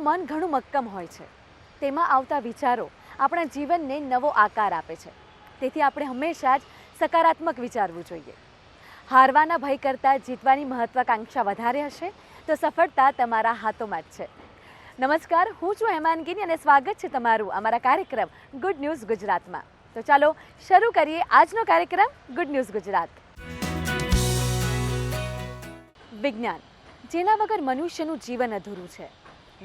આપણું મન ઘણું મક્કમ હોય છે. તેમાં આવતા વિચારો આપણા જીવનને નવો આકાર આપે છે. તેથી આપણે હંમેશા જ સકારાત્મક વિચારવું જોઈએ. હારવાના ભય કરતાં જીતવાની મહત્વાકાંક્ષા વધારે હશે તો સફળતા તમારા હાથોમાં જ છે. નમસ્કાર, હું છું હેમાંગીની અને સ્વાગત છે તમારું અમારા કાર્યક્રમ ગુડ ન્યૂઝ ગુજરાતમાં. તો ચાલો શરૂ કરીએ આજનો કાર્યક્રમ ગુડ ન્યૂઝ ગુજરાત. વિજ્ઞાન, જેના વગર મનુષ્યનું જીવન અધૂરું છે.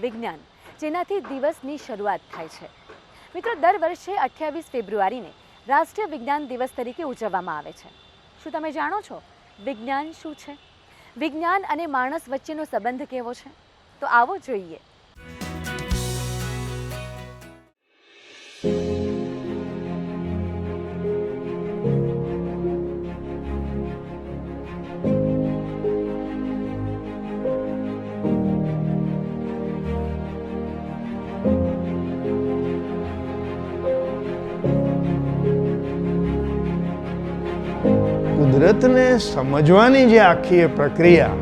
વિજ્ઞાન, જેનાથી દિવસની શરૂઆત થાય છે. મિત્રો, દર વર્ષે 28 ફેબ્રુઆરીને રાષ્ટ્રીય વિજ્ઞાન દિવસ તરીકે ઉજવવામાં આવે છે. શું તમે જાણો છો વિજ્ઞાન શું છે? વિજ્ઞાન અને માણસ વચ્ચેનો સંબંધ કેવો છે? તો આવો જોઈએ. કુદરતને સમજવાની જે આખી પ્રક્રિયા,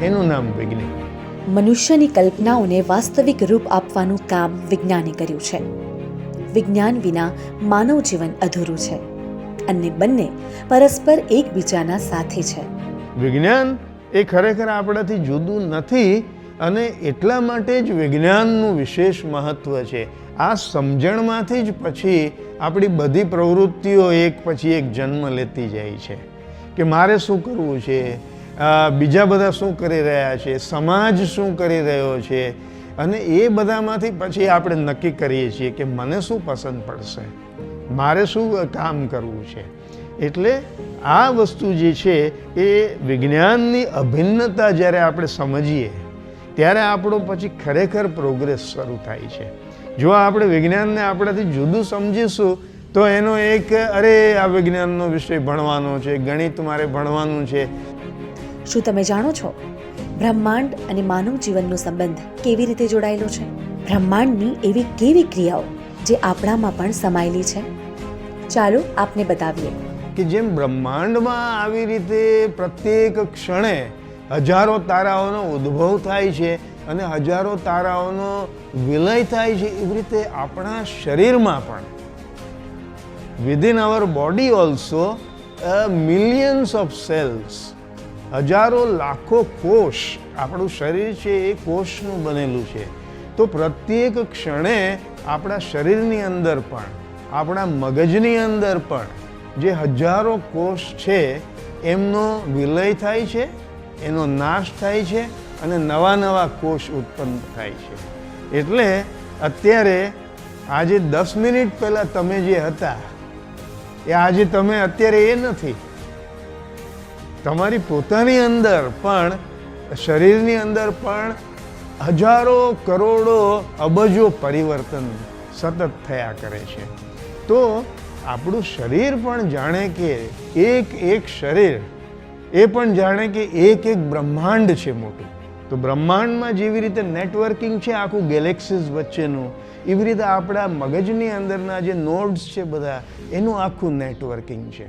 એનું નામ વિજ્ઞાન. મનુષ્યની કલ્પનાઓને વાસ્તવિક રૂપ આપવાનું કામ વિજ્ઞાને કર્યું છે. વિજ્ઞાન વિના માનવ જીવન અધૂરું છે અને બંને પરસ્પર એકબીજાના સાથે છે. વિજ્ઞાન એ ખરેખર આપણાથી જુદું નથી અને એટલા માટે જ વિજ્ઞાનનું વિશેષ મહત્વ છે. આ સમજણમાંથી જ પછી આપણી બધી પ્રવૃત્તિઓ એક પછી એક જન્મ લેતી જાય છે કે મારે શું કરવું છે, બીજા બધા શું કરી રહ્યા છે, સમાજ શું કરી રહ્યો છે, અને એ બધામાંથી પછી આપણે નક્કી કરીએ છીએ કે મને શું પસંદ પડશે, મારે શું કામ કરવું છે. એટલે આ વસ્તુ જે છે એ વિજ્ઞાનની અભિન્નતા જ્યારે આપણે સમજીએ ત્યારે આપણો પછી ખરેખર પ્રોગ્રેસ શરૂ થાય છે. જો આપણે વિજ્ઞાનને આપણાથી જુદું સમજીશું તો એનો એક આ વિજ્ઞાનનો વિષય ભણવાનો છે, ગણિત મારે ભણવાનું છે. શું તમે જાણો છો બ્રહ્માંડ અને માનવ જીવનનો સંબંધ કેવી રીતે જોડાયેલો છે? બ્રહ્માંડની એવી કેવી ક્રિયાઓ જે આપણામાં પણ સમાયેલી છે? ચાલો આપને બતાવીએ કે જેમ બ્રહ્માંડમાં આવી રીતે પ્રત્યેક ક્ષણે હજારો તારાઓનો ઉદ્ભવ થાય છે અને હજારો તારાઓનો વિલય થાય છે, એવી રીતે આપણા શરીરમાં પણ within our body also millions of cells, હજારો લાખો કોષ, આપણું શરીર છે એ કોષનું બનેલું છે. તો પ્રત્યેક ક્ષણે આપણા શરીરની અંદર પણ, આપણા મગજની અંદર પણ જે હજારો કોષ છે એમનો વિલય થાય છે, એનો નાશ થાય છે અને નવા નવા કોષ ઉત્પન્ન થાય છે. એટલે અત્યારે આજે 10 મિનિટ પહેલાં તમે જે હતા એ આજે તમે અત્યારે એ નથી. તમારી પોતાની અંદર પણ, શરીરની અંદર પણ હજારો કરોડો અબજો પરિવર્તન સતત થયા કરે છે. તો આપણું શરીર પણ જાણે કે એક શરીર એ પણ જાણે કે એક બ્રહ્માંડ છે મોટું. તો બ્રહ્માંડમાં જેવી રીતે નેટવર્કિંગ છે આખું ગેલેક્સીઝ વચ્ચેનું, એવી રીતે આપણા મગજની અંદરના જે નોડ્સ છે બધા, એનું આખું નેટવર્કિંગ છે.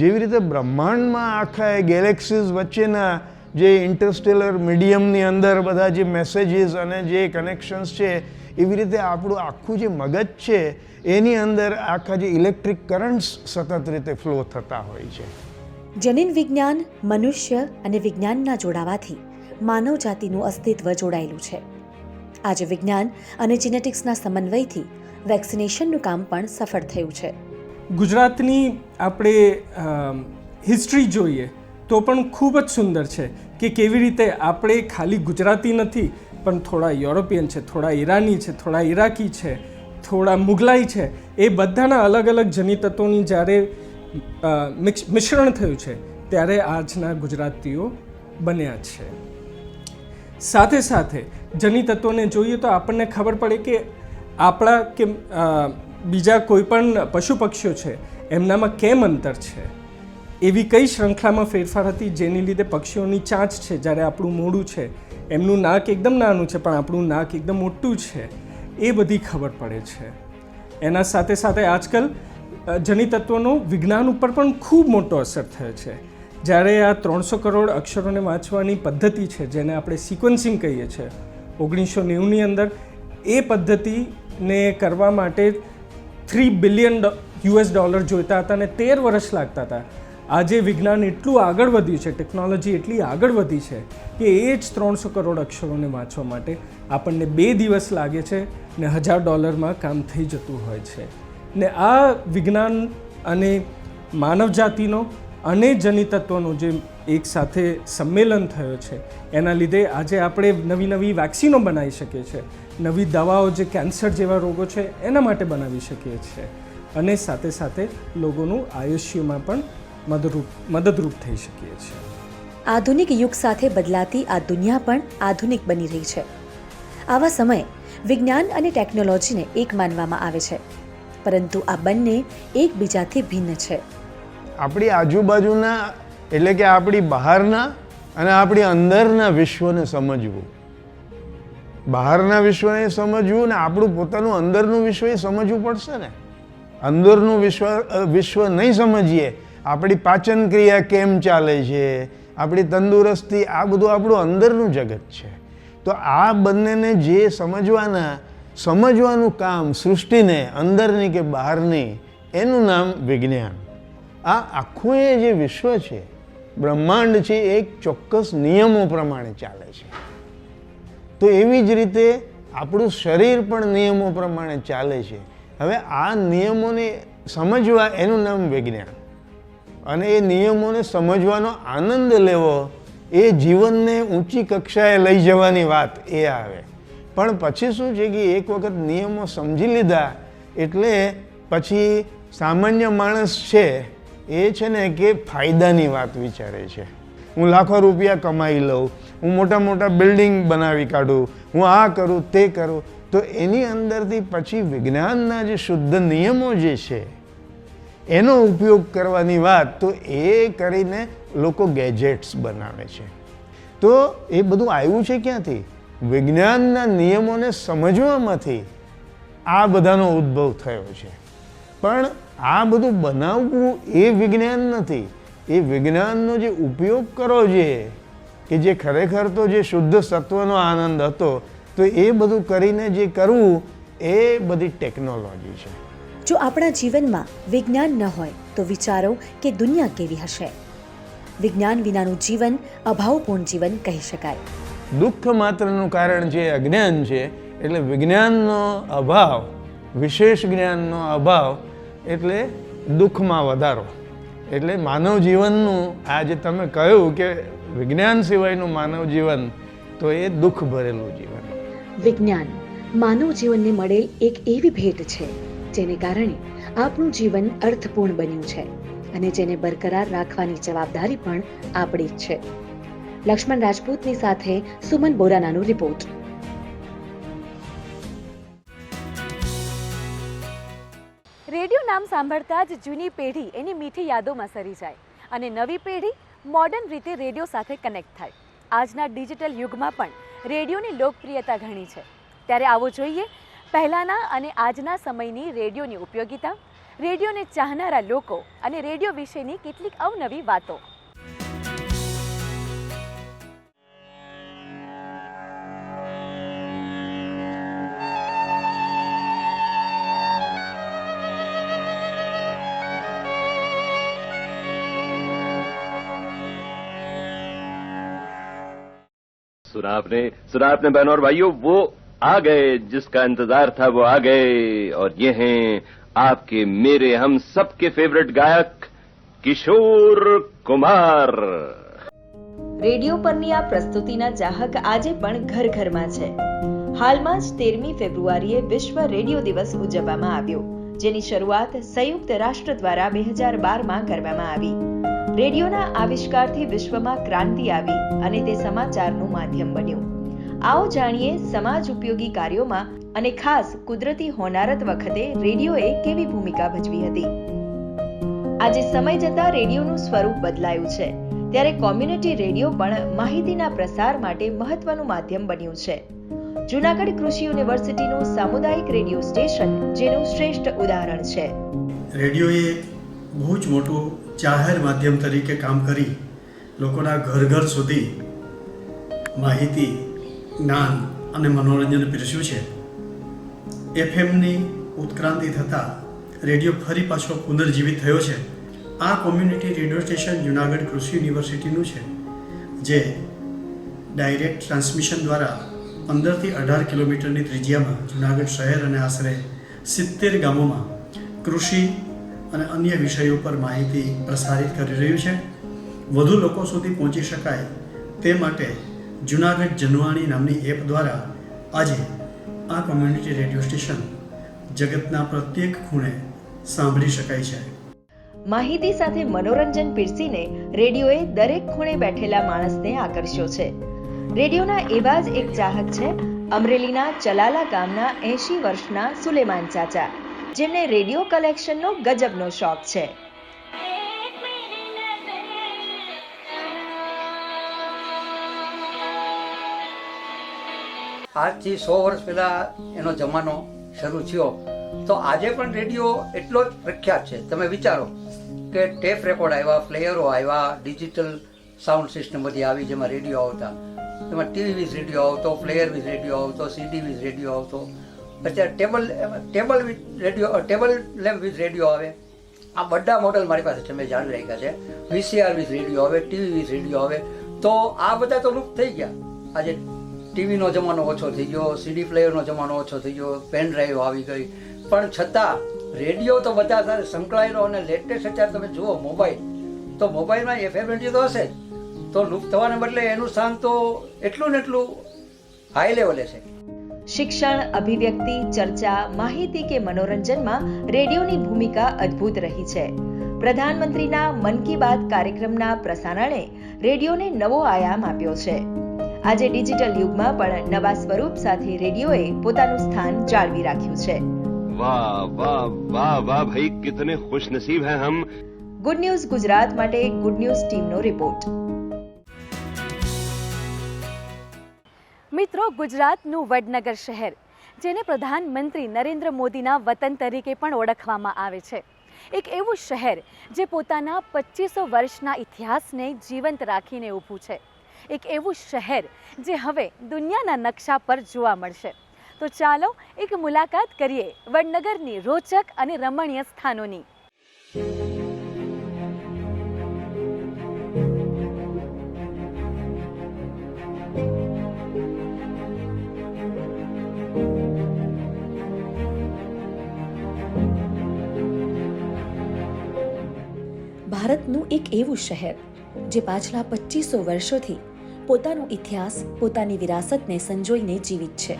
જેવી રીતે બ્રહ્માંડમાં આખા ગેલેક્સીઝ વચ્ચેના જે ઇન્ટરસ્ટેલર મીડિયમની અંદર બધા જે મેસેજીસ અને જે કનેક્શન્સ છે, એવી રીતે આપણું આખું જે મગજ છે એની અંદર આખા જે ઇલેક્ટ્રિક કરન્ટ્સ સતત રીતે ફ્લો થતા હોય છે. જનીન વિજ્ઞાન, મનુષ્ય અને વિજ્ઞાનના જોડાવાથી માનવ જાતિનું અસ્તિત્વ જોડાયેલું છે. આજે વિજ્ઞાન અને જીનેટિક્સના સમન્વયથી વેક્સિનેશનનું કામ પણ સફળ થયું છે. ગુજરાતની આપણે હિસ્ટ્રી જોઈએ તો પણ ખૂબ જ સુંદર છે કે કેવી રીતે આપણે ખાલી ગુજરાતી નથી પણ થોડા યુરોપિયન છે, થોડા ઈરાની છે, થોડા ઈરાકી છે, થોડા મુગલાઈ છે. એ બધાના અલગ અલગ જનિતત્વોની જ્યારે મિશ્રણ થયું છે ત્યારે આજના ગુજરાતીઓ બન્યા છે. સાથે સાથે જનિતત્વોને જોઈએ તો આપણને ખબર પડે કે આપણા કે બીજા કોઈ પણ પશુ પક્ષીઓ છે એમનામાં કેમ અંતર છે. એવી કઈ શ્રૃંખલામાં ફેરફાર હતી જેની લીધે પક્ષીઓની ચાંચ છે, જ્યારે આપણું મોઢું છે, એમનું નાક એકદમ નાનું છે પણ આપણું નાક એકદમ મોટું છે, એ બધી ખબર પડે છે. એના સાથે સાથે આજકાલ જનિતત્વનો વિજ્ઞાન ઉપર પણ ખૂબ મોટો અસર થયો છે. જ્યારે આ 300 કરોડ અક્ષરોને વાંચવાની પદ્ધતિ છે જેને આપણે સિક્વન્સિંગ કહીએ છીએ 1990ની અંદર, એ પદ્ધતિને કરવા માટે $3 બિલિયન જોઈતા હતા અને 13 વર્ષ લાગતા હતા. આજે વિજ્ઞાન એટલું આગળ વધ્યું છે, ટેકનોલોજી એટલી આગળ વધી છે કે એ જ 300 કરોડ અક્ષરોને વાંચવા માટે આપણને 2 દિવસ લાગે છે ને $1000 કામ થઈ જતું હોય છે. ને આ વિજ્ઞાન અને માનવજાતિનો અને જનિતત્વનો જે એક સાથે સંમેલન થયો છે એના લીધે આજે આપણે નવી નવી વેક્સિનો બનાવી શકીએ છીએ, નવી દવાઓ જે કેન્સર જેવા રોગો છે એના માટે બનાવી શકીએ છીએ અને સાથે સાથે લોકોનું આયુષ્યમાં પણ મદદરૂપ થઈ શકીએ છીએ. આધુનિક યુગ સાથે બદલાતી આ દુનિયા પણ આધુનિક બની રહી છે. આવા સમયે વિજ્ઞાન અને ટેકનોલોજીને એક માનવામાં આવે છે, પરંતુ આ બંને એકબીજાથી ભિન્ન છે. આપણી આજુબાજુના એટલે કે આપણી બહારના અને આપણી અંદરના વિશ્વને સમજવું, બહારના વિશ્વને સમજવું ને આપણું પોતાનું અંદરનું વિશ્વ એ સમજવું પડશે ને. અંદરનું વિશ્વ નહીં સમજીએ, આપણી પાચન ક્રિયા કેમ ચાલે છે, આપણી તંદુરસ્તી, આ બધું આપણું અંદરનું જગત છે. તો આ બંનેને જે સમજવાનું કામ સૃષ્ટિને, અંદરની કે બહારની, એનું નામ વિજ્ઞાન. આ આખું એ જે વિશ્વ છે, બ્રહ્માંડ છે, એક ચોક્કસ નિયમો પ્રમાણે ચાલે છે. તો એવી જ રીતે આપણું શરીર પણ નિયમો પ્રમાણે ચાલે છે. હવે આ નિયમોને સમજવા એનું નામ વિજ્ઞાન. અને એ નિયમોને સમજવાનો આનંદ લેવો, એ જીવનને ઊંચી કક્ષાએ લઈ જવાની વાત એ આવે. પણ પછી શું છે કે એક વખત નિયમો સમજી લીધા એટલે પછી સામાન્ય માણસ છે એ છે ને કે ફાયદાની વાત વિચારે છે. હું લાખો રૂપિયા કમાઈ લઉં, હું મોટા મોટા બિલ્ડિંગ બનાવી કાઢું, હું આ કરું તે કરું. તો એની અંદરથી પછી વિજ્ઞાનના જે શુદ્ધ નિયમો જે છે એનો ઉપયોગ કરવાની વાત, તો એ કરીને લોકો ગેજેટ્સ બનાવે છે. તો એ બધું આવ્યું છે ક્યાંથી? વિજ્ઞાનના નિયમોને સમજવામાંથી આ બધાનો ઉદ્ભવ થયો છે. પણ આ બધું બનાવવું એ વિજ્ઞાન નથી. એ વિજ્ઞાનનો જે ઉપયોગ કરો છે કે જે ખરેખર તો જે શુદ્ધ સત્વનો આનંદ હતો, તો એ બધું કરીને જે કરવું એ બધી ટેકનોલોજી છે. જો આપણા જીવનમાં વિજ્ઞાન ન હોય તો વિચારો કે દુનિયા કેવી હશે. વિજ્ઞાન વિનાનું જીવન અભાવપૂર્ણ જીવન કહી શકાય. દુઃખ માત્રનું કારણ છે અજ્ઞાન છે. એટલે વિજ્ઞાનનો અભાવ, વિશેષ જ્ઞાનનો અભાવ એટલે દુઃખમાં વધારો. એટલે માનવ જીવનનું આ જે તમે કહ્યું કે વિજ્ઞાન સિવાયનું માનવ જીવન, તો એ દુઃખ ભરેલું જીવન. વિજ્ઞાન માનવ જીવનને મળેલ એક એવી ભેટ છે જેને કારણે આપણું જીવન અર્થપૂર્ણ બન્યું છે અને જેને બરકરાર રાખવાની જવાબદારી પણ આપણી જ છે. લક્ષ્મણ રાજપૂતની સાથે સુમન બોરાનાનો રિપોર્ટ. રેડિયો નામ સાંભળતા જ જૂની પેઢી એની મીઠી યાદોમાં સરી જાય અને નવી પેઢી મોડર્ન રીતે રેડિયો સાથે કનેક્ટ થાય. આજના ડિજિટલ યુગમાં પણ રેડિયોની લોકપ્રિયતા ઘણી છે. ત્યારે આવો જોઈએ પહેલાંના અને આજના સમયની રેડિયોની ઉપયોગિતા, રેડિયોને ચાહનારા લોકો અને રેડિયો વિશેની કેટલીક અવનવી વાતો. सुना आपने बहनों और भाइयों, वो आ गए जिसका इंतजार था, वो आ गए और ये हैं आपके मेरे हम सबके फेवरेट गायक किशोर कुमार. રેડિયો પરની આ પ્રસ્તુતિના ચાહક આજે પણ ઘર ઘરમાં છે. હાલમાં જ 13મી ફેબ્રુઆરીએ વિશ્વ રેડિયો દિવસ ઉજવવામાં આવ્યો, જેની શરૂઆત સંયુક્ત રાષ્ટ્ર દ્વારા 2012માં કરવામાં આવી. રેડિયોના આવિષ્કારથી વિશ્વમાં ક્રાંતિ આવી અને તે સમાચારનું માધ્યમ બન્યું. આવો જાણીએ સમાજ ઉપયોગી કાર્યોમાં અને ખાસ કુદરતી હોનારત વખતે રેડિયોએ કેવી ભૂમિકા ભજવી હતી. આજે સમય જતાં રેડિયોનું સ્વરૂપ બદલાયું છે, ત્યારે કોમ્યુનિટી રેડિયો પણ માહિતીના પ્રસાર માટે મહત્વનું માધ્યમ બન્યું છે. જૂનાગઢ કૃષિ યુનિવર્સિટીનું સામુદાયિક રેડિયો સ્ટેશન જેનું શ્રેષ્ઠ ઉદાહરણ છે. રેડિયોએ બહુ જ મોટું જાહેર માધ્યમ તરીકે કામ કરી લોકોના ઘર ઘર સુધી માહિતી, જ્ઞાન અને મનોરંજન પીરસ્યું છે. એફએમની ઉત્ક્રાંતિ થતાં રેડિયો ફરી પાછો પુનર્જીવિત થયો છે. આ કોમ્યુનિટી રેડિયો સ્ટેશન જુનાગઢ કૃષિ યુનિવર્સિટીનું છે, જે ડાયરેક્ટ ટ્રાન્સમિશન દ્વારા 15થી 18 કિલોમીટરની ત્રિજ્યામાં જુનાગઢ શહેર અને આશરે 70 ગામોમાં કૃષિ અને અન્ય વિષયો પર માહિતી પ્રસારિત કરી રહ્યું છે. વધુ લોકો સુધી પહોંચી શકાય તે માટે જુનાગઢ જનવાણી નામની એપ દ્વારા આજે આ કોમ્યુનિટી રેડિયો સ્ટેશન જગતના પ્રત્યેક ખૂણે સાંભળી શકાય છે. માહિતી સાથે મનોરંજન પીરસીને રેડિયોએ દરેક ખૂણે બેઠેલા માણસને આકર્ષ્યો છે. રેડિયોના એવા જ એક ચાહક છે અમરેલીના ચલાલા ગામના 80 વર્ષના સુલેમાન ચાચા, જેમને રેડિયો કલેક્શનનો ગજબનો શોખ છે. આજથી 100 વર્ષ પહેલાં એનો જમાનો શરૂ થયો, તો આજે પણ રેડિયો એટલો જ પ્રખ્યાત છે. તમે વિચારો કે ટેપ રેકોર્ડ આવ્યા, પ્લેયરો આવ્યા, ડિજિટલ સાઉન્ડ સિસ્ટમ બધી આવી, જેમાં રેડિયો આવતા, એમાં ટીવી વિથ રેડિયો આવતો, પ્લેયર વિથ રેડિયો આવતો, સીડી વિથ રેડિયો આવતો, અત્યારે table with radio, table lamp with radio આવે. આ બધા મોડલ મારી પાસે છે, મેં જાણી રાખ્યા છે. VCR વિથ રેડિયો આવે, ટીવી વિથ રેડિયો આવે. તો આ બધા તો લુપ્ત થઈ ગયા. આજે ટીવીનો જમાનો ઓછો થઈ ગયો, સીડી પ્લેયરનો જમાનો ઓછો થઈ ગયો, પેન ડ્રાઈવ આવી ગઈ, પણ છતાં રેડિયો તો બધા સાથે સંકળાયેલો. અને લેટેસ્ટ અત્યારે તમે જુઓ મોબાઈલ, તો મોબાઈલમાં FM રેડિયો તો હશે જ, તો લુપ્ત થવાને બદલે એનું સ્થાન તો એટલું ને એટલું હાઈ લેવલે છે. શિક્ષણ, અભિવ્યક્તિ, ચર્ચા, માહિતી કે મનોરંજનમાં રેડિયોની ભૂમિકા અદ્ભુત રહી છે. પ્રધાનમંત્રીના મન કી બાત કાર્યક્રમના પ્રસારણે રેડિયોને નવો આયામ આપ્યો છે. આજે ડિજિટલ યુગમાં પણ નવા સ્વરૂપ સાથે રેડિયોએ પોતાનું સ્થાન જાળવી રાખ્યું છે. वाह वाह वाह वाह भाई, कितने खुशनसीब हैं हम. ગુડ ન્યૂઝ ગુજરાત માટે ગુડ ન્યૂઝ ટીમનો રિપોર્ટ. મિત્રો, ગુજરાતનું વડનગર શહેર, જેને પ્રધાનમંત્રી નરેન્દ્ર મોદીના વતન તરીકે પણ ઓળખવામાં આવે છે, એક એવું શહેર જે પોતાના 2500 વર્ષના ઇતિહાસને જીવંત રાખીને ઊભું છે. એક એવું શહેર જે હવે દુનિયાના નકશા પર જોવા મળશે. તો ચાલો એક મુલાકાત કરીએ વડનગરની રોચક અને રમણીય સ્થાનોની. ભારતનું એક એવું શહેર જે પાછલા 2500 વર્ષોથી પોતાનો ઇતિહાસ, પોતાની વિરાસતને સંજોઈને જીવિત છે.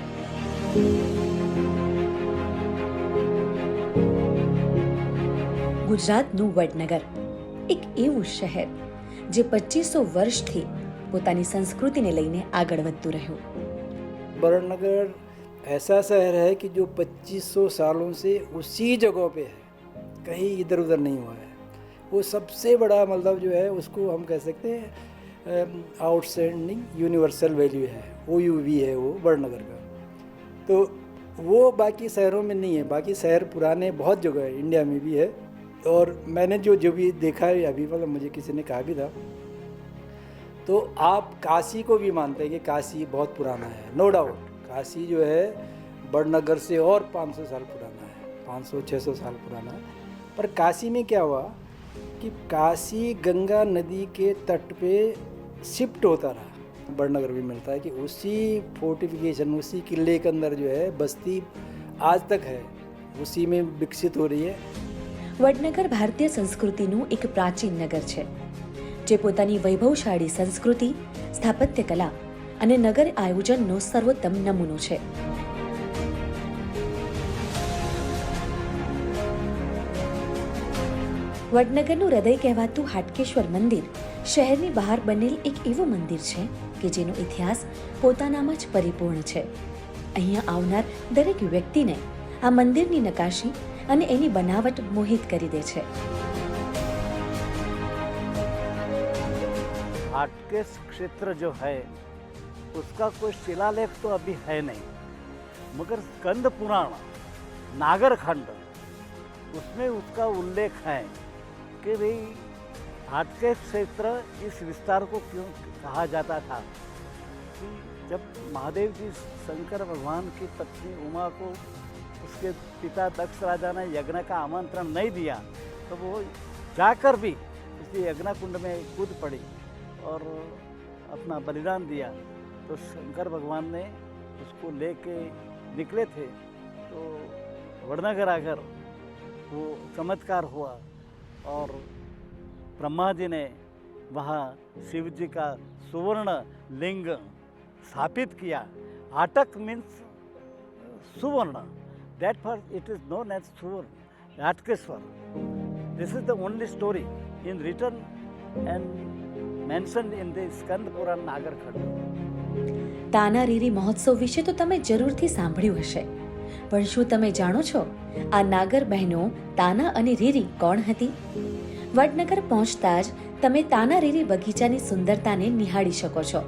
ગુજરાતનું વડનગર એક એવું શહેર જે 2500 વર્ષથી પોતાની સંસ્કૃતિને લઈને આગળ વધતું રહ્યું. वड़नगर ऐसा शहर है कि जो 2500 सालों से उसी जगह पे है, कहीं इधर उधर नहीं हुआ है. वो सबसे बड़ा मतलब जो है उसको हम कह सकते हैं आउटस्टैंडिंग यूनिवर्सल वैल्यू है, OUV है वो वड़नगर का. तो वो बाकी शहरों में नहीं है. बाकी शहर पुराने बहुत जगह है, इंडिया में भी है. और मैंने जो भी देखा है अभी, मतलब मुझे किसी ने कहा भी था, तो आप काशी को भी मानते हैं कि काशी बहुत पुराना है. नो डाउट काशी जो है वड़नगर से और 500 साल पुराना है, 500-600 साल पुराना है. पर काशी में क्या हुआ कि काशी गंगा नदी के तट पे शिफ्ट होता रहा. वड़नगर भी मिलता है कि उसी फोर्टिफिकेशन, उसी किले के अंदर जो है बस्ती आज तक है, उसी में विकसित हो रही है. વડનગર ભારતીય સંસ્કૃતિનું એક પ્રાચીન નગર છે, જે પોતાની વૈભવશાળી સંસ્કૃતિ, સ્થાપત્ય કલા અને નગર આયોજનનો સર્વોત્તમ નમૂનો છે. વડનગરનું હૃદય કહેવાતું હાટકેશ્વર મંદિર શહેરની બહાર બનેલ એક એવું મંદિર છે કે જેનો ઇતિહાસ પોતાનામાં જ પરિપૂર્ણ છે. અહીંયા આવનાર દરેક વ્યક્તિને આ મંદિરની નકાશી અને એની બનાવટ મોહિત કરી દે છે. हाटकेश क्षेत्र जो है उसका कोई शिलालेख तो अभी है नहीं, मगर स्कंद पुराण नागरखंड उसमें उसका उल्लेख है कि भाई हाटकेश क्षेत्र इस विस्तार को क्यों कहा जाता था कि जब महादेव जी शंकर भगवान की पत्नी उमा को उसके पिता दक्ष राजा ने यज्ञ का आमंत्रण नहीं दिया तो वो जाकर भी इसी यज्ञ कुंड में कूद पड़ी और अपना बलिदान दिया। तो शंकर भगवान ने उसको लेके निकले थे तो वड़नगर आकर वो चमत्कार हुआ और ब्रह्मा जी ने वहाँ शिव जी का सुवर्ण लिंग स्थापित किया। आटक मीन्स सुवर्ण, that for it is known as सुवर्ण, Atakeshwar. This is the only story in return and mentioned in the Skanda Purana Nagarkhand. Tanariri મહોત્સવ વિશે તો તમે જરૂરથી સાંભળ્યું હશે, પણ શું તમે જાણો છો આ નાગર બહેનો તાના અને રીરી કોણ હતી? વડનગર પહોંચતા જ તમે તાનારીરી બગીચાની સુંદરતાને નિહાળી શકો છો।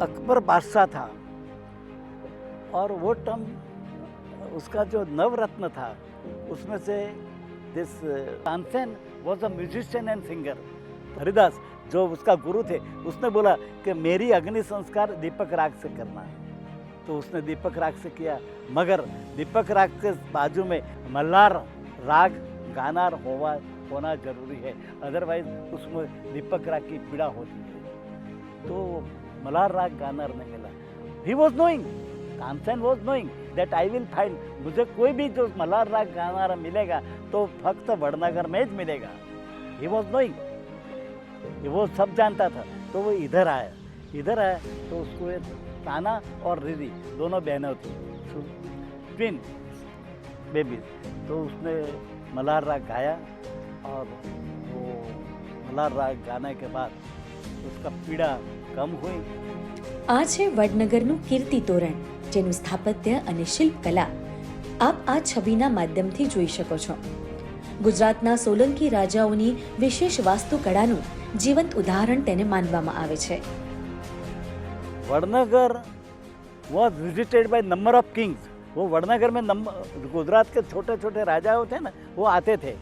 अकबर बादशाह था और वो टर्म उसका जो नवरत्न था उसमें से this Tansen was a musician and singer. Haridas जो उसका गुरु थे उसने बोला कि मेरी अग्नि संस्कार दीपक राग से करना है, तो उसने दीपक राग से किया। मगर दीपक राग के बाजू में मल्हार राग गानार होना जरूरी है, अदरवाइज उसमें दीपक राग की पीड़ा होती है। तो मल्हार राग गानार नहीं मिला। He was knowing, Tansen was knowing that I will find, मुझे कोई भी जो मल्हार राग गानार मिलेगा तो फक्त वड़नगर में ही मिलेगा। ही वॉज नोइंग, वो सब जानता था। तो वो इधर आया तो उसको एक ताना और रिरी दोनों बहनें थी, ट्विन बेबी। तो उसने मल्हार राग गाया और वो मल्हार राग गाने के बाद उसका पीड़ा कम हुई। આ છે વડનગરનું કીર્તિ તોરણ, જેનું સ્થાપત્ય અને શિલ્પકલા આપ આ છબીના માધ્યમથી જોઈ શકો છો। ગુજરાતના સોલંકી રાજાઓની વિશેષ વાસ્તુકળાનું જીવંત ઉદાહરણ તેને માનવામાં આવે છે। Vadnagar was visited by number of Kings. वो वड़नगर में गुजरात के छोटे छोटे राजा होते हैं ना, वो आते थे।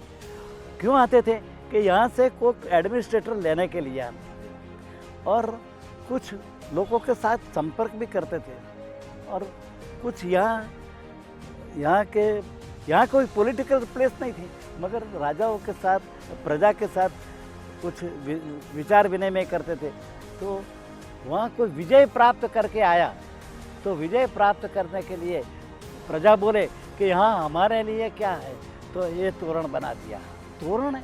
क्यों आते थे? कि यहाँ से कोई एडमिनिस्ट्रेटर लेने के लिए और कुछ लोगों के साथ संपर्क भी करते थे। और कुछ यहाँ कोई पॉलिटिकल प्लेस नहीं थी, मगर राजाओं के साथ प्रजा के साथ कुछ विचार विनिमय करते थे। तो वहाँ कोई विजय प्राप्त करके आया तो विजय प्राप्त करने के लिए प्रजा बोले कि यहाँ हमारे लिए क्या है, तो ये तोरण बना दिया। तोरण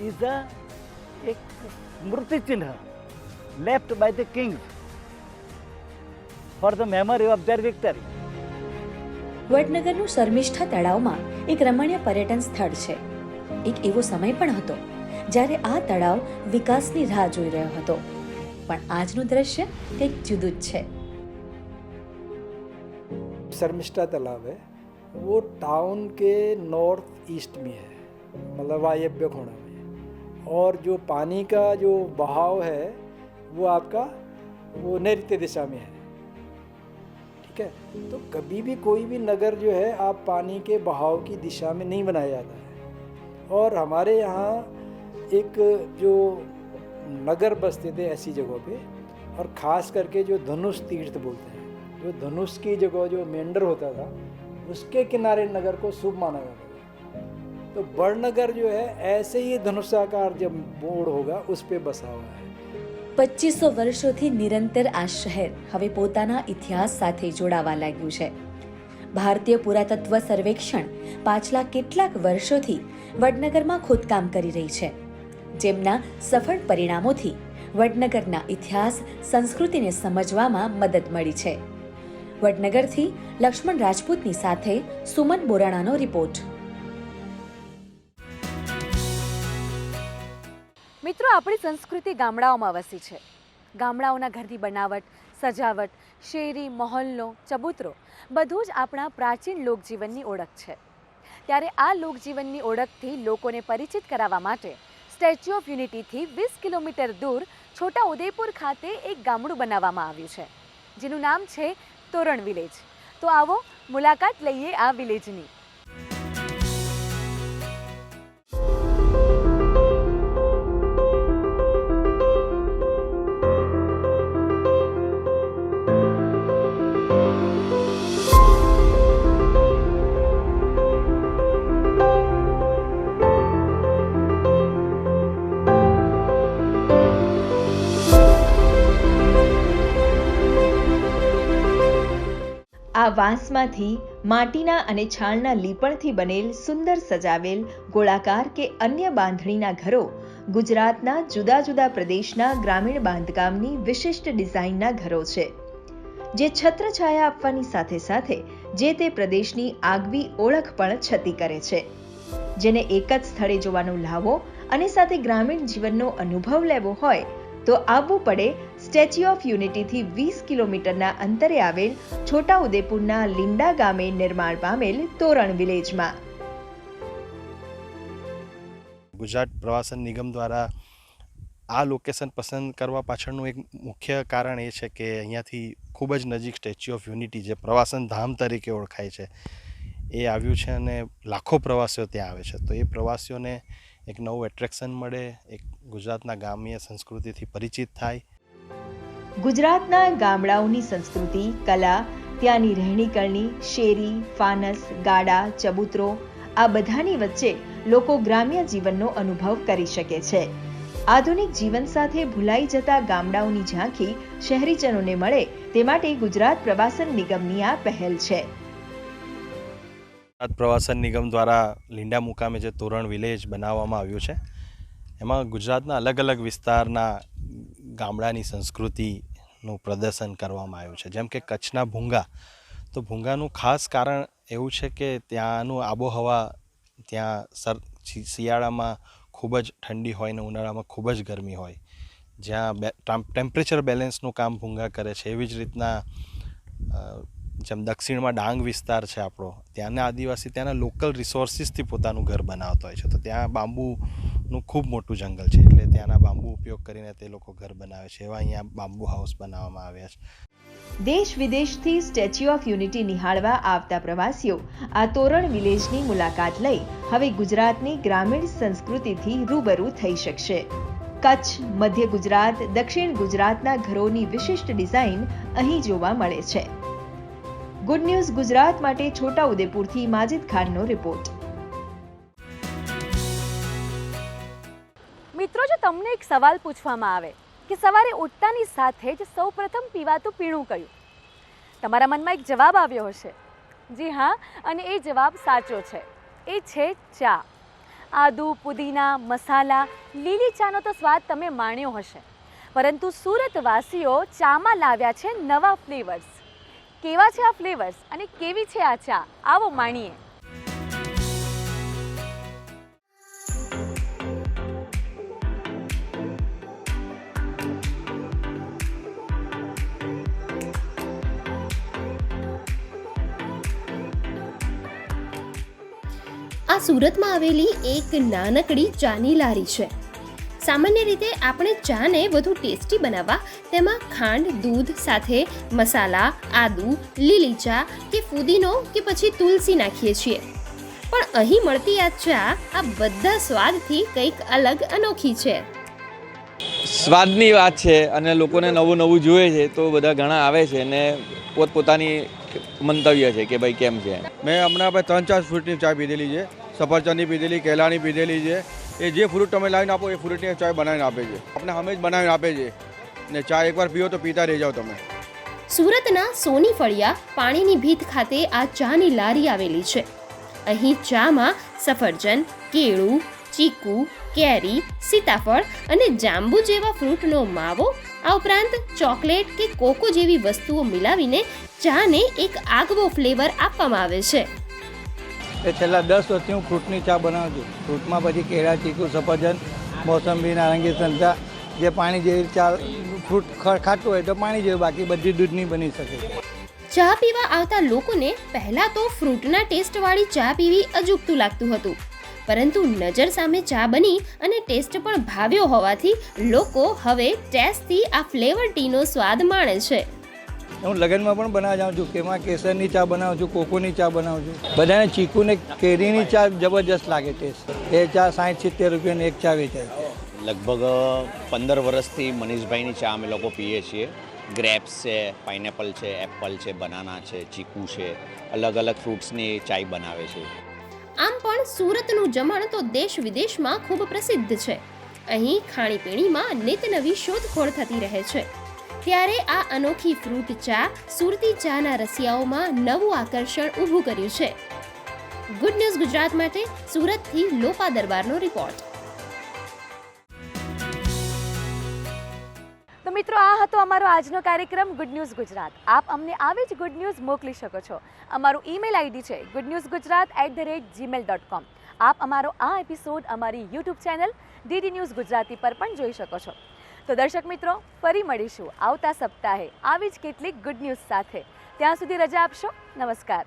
इज एक स्मृति चिन्ह left by the kings for the memory of their victory. વડનગરનું શર્મિષ્ઠા તળાવમાં એક રમણીય પર્યટન સ્થળ છે। એક એવો સમય પણ હતો જ્યારે આ તળાવ વિકાસની રાહ જોઈ રહ્યો હતો, પણ આજનું દ્રશ્ય કંઈક જુદું જ છે। शर्मिष्ठा तालाब है, वो टाउन के नॉर्थ ईस्ट में है, मतलब वायव्य कोना में। और जो पानी का जो बहाव है वो आपका वो नैऋत्य दिशा में है। ठीक है, तो कभी भी कोई भी नगर जो है आप पानी के बहाव की दिशा में नहीं बनाया जाता है। और हमारे यहाँ एक जो नगर बसते थे ऐसी जगहों पे, और ख़ास करके जो धनुष तीर्थ बोलते हैं, जो धनुष की जगह जो मेंढर होता था उसके किनारे नगर को शुभ माना जाता था। तो वड़नगर जो है ऐसे ही धनुषाकार जब बोर्ड होगा उस पे बसा हुआ है। 2500 વર્ષોથી નિરંતર આ શહેર હવે પોતાના ઇતિહાસ સાથે જોડાવા લાગ્યું છે। ભારતીય પુરાતત્વ સર્વેક્ષણ પાછલા કેટલાક વર્ષોથી વડનગરમાં ખોદકામ કરી રહી છે, જેમના સફળ પરિણામોથી વડનગરના ઇતિહાસ સંસ્કૃતિને સમજવામાં મદદ મળી છે। વડનગરથી લક્ષ્મણ રાજપૂતની સાથે સુમન બોરાણાનો રિપોર્ટ। મિત્રો, આપણી સંસ્કૃતિ ગામડાઓમાં વસી છે। ગામડાઓના ઘરની બનાવટ, સજાવટ, શેરી, મહોલ્લો, ચબૂતરો બધું જ આપણા પ્રાચીન લોકજીવનની ઓળખ છે। ત્યારે આ લોકજીવનની ઓળખથી લોકોને પરિચિત કરાવવા માટે સ્ટેચ્યુ ઓફ યુનિટીથી 20 કિલોમીટર દૂર છોટા ઉદેપુર ખાતે એક ગામડું બનાવવામાં આવ્યું છે, જેનું નામ છે તોરણ વિલેજ। તો આવો મુલાકાત લઈએ આ વિલેજની। વાંસમાંથી માટીના અને છાણના લીપણથી બનેલ સુંદર સજાવેલ ગોળાકાર કે અન્ય બાંધણીના ઘરો ગુજરાતના જુદા જુદા પ્રદેશના ગ્રામીણ બાંધકામની વિશિષ્ટ ડિઝાઇનના ઘરો છે, જે છત્રછાયા આપવાની સાથે સાથે જે તે પ્રદેશની આગવી ઓળખ પણ છતી કરે છે, જેને એક જ સ્થળે જોવાનો લાવો અને સાથે ગ્રામીણ જીવનનો અનુભવ લેવો હોય તો આવવું પડે સ્ટેચ્યુ ઓફ યુનિટીથી 20 કિલોમીટરના અંતરે આવેલ છોટાઉદેપુરના લીંડા ગામે નિર્માણ પામેલ તોરણ વિલેજમાં. ગુજરાત પ્રવાસન નિગમ દ્વારા આ લોકેશન પસંદ કરવા પાછળનું એક મુખ્ય કારણ એ છે કે અહીંયાથી ખૂબ જ નજીક સ્ટેચ્યુ ઓફ યુનિટી, જે પ્રવાસન ધામ તરીકે ઓળખાય છે, એ આવ્યું છે અને લાખો પ્રવાસીઓ ત્યાં આવે છે. તો એ પ્રવાસીઓને એક નવું એટ્રેક્શન મળે, એક ગુજરાતના ગ્રામ્ય સંસ્કૃતિથી પરિચિત થાય. ગુજરાતના ગામડાઓની સંસ્કૃતિ, કલા, ત્યાંની રહેણીકરણી, શેરી, ફાનસ, ગાડા, ચબૂતરો આ બધાની વચ્ચે લોકો ગ્રામ્ય જીવનનો અનુભવ કરી શકે છે. આધુનિક જીવન સાથે ભૂલાઈ જતા ગામડાઓની ઝાંખી શહેરીજનોને મળે તે માટે ગુજરાત પ્રવાસન નિગમની આ પહેલ છે. ગુજરાત પ્રવાસન નિગમ દ્વારા લીંડા મુકામે જે તોરણ વિલેજ બનાવવામાં આવ્યું છે, એમાં ગુજરાતના અલગ અલગ વિસ્તારના ગામડાની સંસ્કૃતિનું પ્રદર્શન કરવામાં આવ્યું છે. જેમ કે કચ્છના ભૂંગા, તો ભૂંગાનું ખાસ કારણ એવું છે કે ત્યાંનું આબોહવા, ત્યાં શિયાળામાં ખૂબ જ ઠંડી હોય ને ઉનાળામાં ખૂબ જ ગરમી હોય, જ્યાં ટેમ્પરેચર બેલેન્સનું કામ ભૂંગા કરે છે. એવી જ રીતના જેમ દક્ષિણમાં ડાંગ વિસ્તાર છે આપણો, ત્યાંના આદિવાસી ત્યાંના લોકલ રિસોર્સિસથી પોતાનું ઘર બનાવતા હોય છે. તો ત્યાં બાંબુનું ખૂબ મોટું જંગલ છે, એટલે ત્યાંના બાંબુ ઉપયોગ કરીને તે લોકો ઘર બનાવે છે. એવા અહીંયા બાંબુ હાઉસ બનાવવામાં આવ્યા છે. દેશ વિદેશથી સ્ટેચ્યુ ઓફ યુનિટી નિહાળવા આવતા પ્રવાસીઓ આ તોરણ વિલેજની મુલાકાત લઈ હવે ગુજરાતની ગ્રામીણ સંસ્કૃતિથી રૂબરૂ થઈ શકશે. કચ્છ, મધ્ય ગુજરાત, દક્ષિણ ગુજરાતના ઘરોની વિશિષ્ટ ડિઝાઇન અહીં જોવા મળે છે. ગુડ ન્યૂઝ ગુજરાત માટે છોટાઉદેપુરથી માજિદ ખાનનો રિપોર્ટ. મિત્રો, જો તમને એક સવાલ પૂછવામાં આવે કે સવારે ઉઠતાની સાથે જ સૌપ્રથમ પીવાતું પીણું કયું, તમારા મનમાં એક જવાબ આવ્યો હશે. જી હા, અને એ જવાબ સાચો છે. એ છે ચા. આદુ, પુદીના, મસાલા, લીલી ચાનો તો સ્વાદ તમે માણ્યો હશે, પરંતુ સુરતવાસીઓ ચામાં લાવ્યા છે નવા ફ્લેવર્સ. કેવા છે આ ફ્લેવર્સ અને કેવી છે આ ચા, આવો માણીએ. આ સુરતમાં આવેલી એક નાનકડી ચાની લારી છે. સામાન્ય રીતે આપણે ચાને વધુ ટેસ્ટી બનાવવા તેમાં ખાંડ, દૂધ સાથે મસાલા, આદુ, લીલી ચા કે ફુદીનો કે પછી તુલસી નાખીએ છીએ. પણ અહીં મળતી આ ચા આ બધા સ્વાદથી કંઈક અલગ અનોખી છે. સ્વાદની વાત છે અને લોકોને નવું નવું જોઈએ છે, તો બધા ઘણા આવે છે અને પોતપોતાની મંતવ્ય છે કે ભાઈ કેમ છે. મેં હમણાં 3-4 ફ્રૂટની ચા પીધેલી છે, સફરજનની પીધેલી, કેળાની પીધેલી છે. એ જે ફ્રૂટ તમે લાવીને આપો એ ફ્રૂટની ચાય બનાવીને આપે છે, આપણે હમે જ બનાવીને આપે છે ને ચા એકવાર પીઓ તો પીતા રહી જાઓ તમે. સુરતના સોની ફળિયા પાણીની ભીત ખાતે આ ચાની લારી આવેલી છે. અહીં ચામાં સફરજન, કેળું, ચીકુ, કેરી, સીતાફળ અને જાંબુ જેવા ફ્રૂટનો માવો, આ ઉપરાંત ચોકલેટ કે કોકો જેવી વસ્તુઓ મિલાવીને ચાને એક આગવો ફ્લેવર આપવામાં આવે છે. એ છેલ્લા 10 વર્ષથી હું ફ્રૂટની ચા બનાવું છું. ફ્રૂટમાં પછી કેળા, ચીકુ, સફરજન, મોસંબી, નારંગી, સંતરા, જે પાણી જેવી ચા, ફ્રૂટ ખાતું હોય તો પાણી જેવું, બાકી બધી દૂધની બની શકે. ચા પીવા આવતા લોકોને પહેલા તો ફ્રૂટના ટેસ્ટવાળી ચા પીવી અજુગતું લાગતું હતું, પરંતુ નજર સામે ચા બની અને ટેસ્ટ પણ ભાવ્યો હોવાથી લોકો હવે ટેસ્ટથી આ ફ્લેવર ટીનો સ્વાદ માણે છે. હું લગ્નમાં પણ બનાવવા જાઉં છું, એમાં કેસરની ચા બનાવું છું, કોકોની ચા બનાવું છું. બધાને ચીકુ ને કેરીની ચા જબરજસ્ત લાગે ટેસ્ટ. એ ચા 60-70 રૂપિયાની એક ચા વેચાય છે. લગભગ 15 વર્ષથી મનીષભાઈની ચા અમે લોકો પીએ છીએ. ગ્રેપ્સ છે, પાઇનેપલ છે, એપલ છે, બનાના છે, ચીકુ છે, અલગ અલગ ફ્રૂટ્સની ચાય બનાવે છે. આમ પણ સુરતનું જમણ તો દેશ વિદેશમાં ખૂબ પ્રસિદ્ધ છે. અહીં ખાણીપીણીમાં નિત નવી શોધખોળ થતી રહે છે. ત્યારે આ અનોખી ફ્રૂટ ચા સુરતી ચાના રસિયાઓમાં નવું આકર્ષણ ઊભું કર્યું છે. ગુડ ન્યૂઝ ગુજરાત માટે સુરતથી લોપા દરબારનો રિપોર્ટ. તો મિત્રો, આ હતો અમારો આજનો કાર્યક્રમ ગુડ ન્યૂઝ ગુજરાત. આપ અમને આવી જ ગુડ ન્યૂઝ મોકલી શકો છો. અમારું ઈમેલ આઈડી છે goodnewsgujarat@gmail.com. આપ અમારો આ એપિસોડ અમારી YouTube channel DD news Gujarati પર પણ જોઈ શકો છો. તો દર્શક મિત્રો, ફરી મળીશું આવતા સપ્તાહે આવી જ કેટલીક ગુડ ન્યૂઝ સાથે. ત્યાં સુધી રજા આપશો. નમસ્કાર.